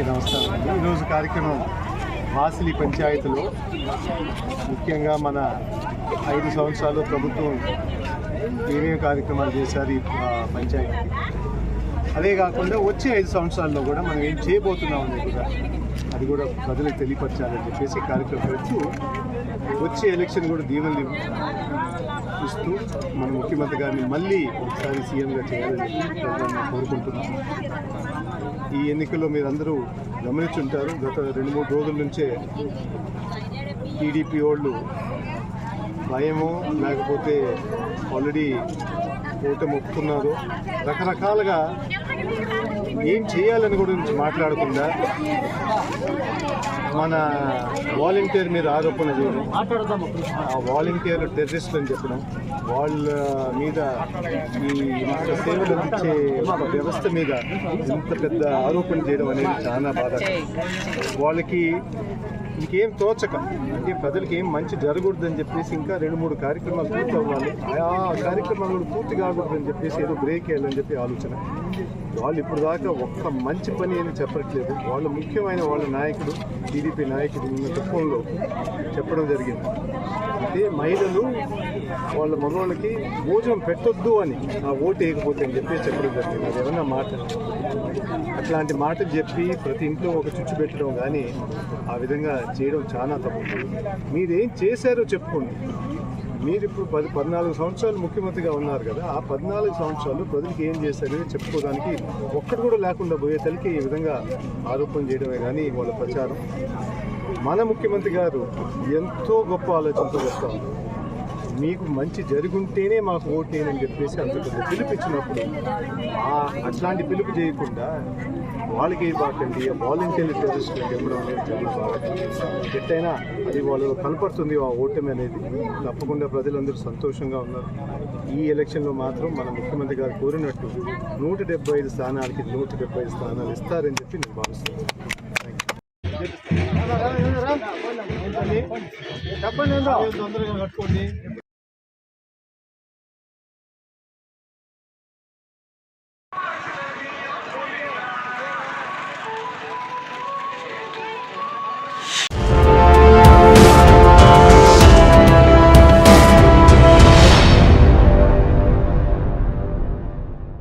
అందరికీ నమస్కారం అండి. ఈరోజు కార్యక్రమం వాసిలి పంచాయతీలో ముఖ్యంగా మన 5 సంవత్సరాలు ప్రభుత్వం ఏమేమి కార్యక్రమాలు చేశారు ఈ పంచాయతీ, అదే కాకుండా వచ్చే 5 సంవత్సరాల్లో కూడా మనం ఏం చేయబోతున్నాం అనేది కూడా అది కూడా ప్రజలకు తెలియపరచాలని చెప్పేసి కార్యక్రమం పెడుతూ వచ్చే ఎలక్షన్ కూడా దీవెనలు ఇస్తూ మన ముఖ్యమంత్రి గారిని మళ్ళీ ఒకసారి సీఎంగా చేయాలని చెప్పి ప్రజలను కోరుకుంటున్నాం. ఈ ఎన్నికల్లో మీరందరూ గమనించుంటారు, గత 2-3 రోజుల నుంచే టీడీపీ వాళ్ళు భయమో లేకపోతే ఆల్రెడీ ఓటమి ఒప్పుకున్నారో రకరకాలుగా ఏం చేయాలని గురించి మాట్లాడకుండా మన వాలంటీర్ మీద ఆరోపణ చేయడం, ఆ వాలంటీర్లు టెర్రరిస్టులు అని చెప్పడం, వాళ్ళ మీద ఈ సేవలు అందించే వ్యవస్థ మీద ఇంత పెద్ద ఆరోపణ చేయడం అనేది చాలా బాధాకరం. వాళ్ళకి ఇంకేం తోచక, అంటే ప్రజలకి ఏం మంచి జరగకూడదని చెప్పేసి ఇంకా 2-3 కార్యక్రమాలు పూర్తి అవ్వాలి, ఆ కార్యక్రమాలు కూడా పూర్తి కాకూడదని చెప్పేసి ఏదో బ్రేక్ వేయాలని చెప్పి ఆలోచన. వాళ్ళు ఇప్పుడు దాకా ఒక్క మంచి పని అని చెప్పట్లేదు. వాళ్ళు ముఖ్యమైన వాళ్ళ నాయకుడు, టీడీపీ నాయకుడు ఉన్న తత్వంలో చెప్పడం జరిగింది. అంటే మహిళలు వాళ్ళ మగవాళ్ళకి భోజనం పెట్టొద్దు అని, ఆ ఓటు వేయకపోతే అని చెప్పి చెప్పడం జరిగింది. అది ఏమన్నా మాట? అట్లాంటి మాటలు చెప్పి ప్రతి ఇంట్లో ఒక చుచ్చు పెట్టడం కానీ ఆ విధంగా చేయడం చాలా తప్పు. మీరేం చేశారో చెప్పుకోండి. మీరు ఇప్పుడు 14 సంవత్సరాలు ముఖ్యమంత్రిగా ఉన్నారు కదా, ఆ 14 సంవత్సరాలు ప్రజలకు ఏం చేశారో చెప్పుకోవడానికి ఒక్కటి కూడా లేకుండా పోయే తల్లికి ఈ విధంగా ఆరోపణ చేయడమే కానీ వాళ్ళ ప్రచారం. మన ముఖ్యమంత్రి గారు ఎంతో గొప్ప ఆలోచనతో వస్తాం. మీకు మంచి జరుగుంటేనే మాకు ఓటు వేయని చెప్పేసి అంత పెద్ద పిలుపు ఇచ్చినప్పుడు అట్లాంటి పిలుపు చేయకుండా వాళ్ళకి బాకండి వాలంటీర్లు టెర్రరిస్టులు చెప్పడం అనేది చాలా బాగా ఎట్టయినా అది వాళ్ళు కనపడుతుంది ఆ ఓటమి అనేది. తప్పకుండా ప్రజలందరూ సంతోషంగా ఉన్నారు. ఈ ఎలక్షన్లో మాత్రం మన ముఖ్యమంత్రి గారు కోరినట్టు 175 స్థానాలకి 175 స్థానాలు ఇస్తారని చెప్పి నేను భావిస్తున్నాను. చెప్పండి, తొందరగా కట్టుకోండి.